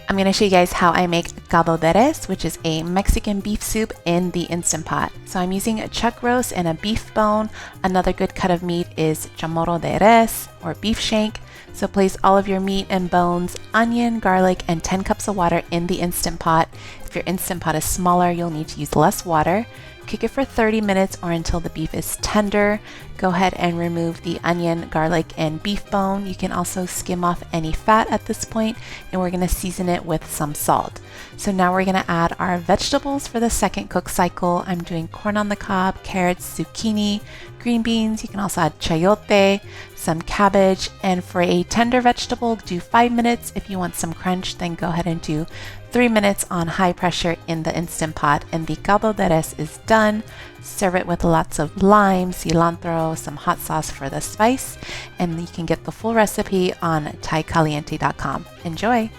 I'm going to show you guys how I make caldo de res, which is a Mexican beef soup in the Instant Pot. So I'm using a chuck roast and a beef bone. Another good cut of meat is chamorro de res, or beef shank. So place all of your meat and bones, onion, garlic, and 10 cups of water in the Instant Pot. If your Instant Pot is smaller, you'll need to use less water. Cook it for 30 minutes or until the beef is tender. Go ahead and remove the onion, garlic, and beef bone. You can also skim off any fat at this point, and we're going to season it with some salt. So now we're going to add our vegetables for the second cook cycle. I'm doing corn on the cob, carrots, zucchini, green beans. You can also add chayote, some cabbage, and for a tender vegetable, do 5 minutes. If you want some crunch, then go ahead and do 3 minutes on high pressure in the Instant Pot, and the caldo de res is done. Serve it with lots of lime, cilantro, some hot sauce for the spice, and you can get the full recipe on thaicaliente.com. Enjoy!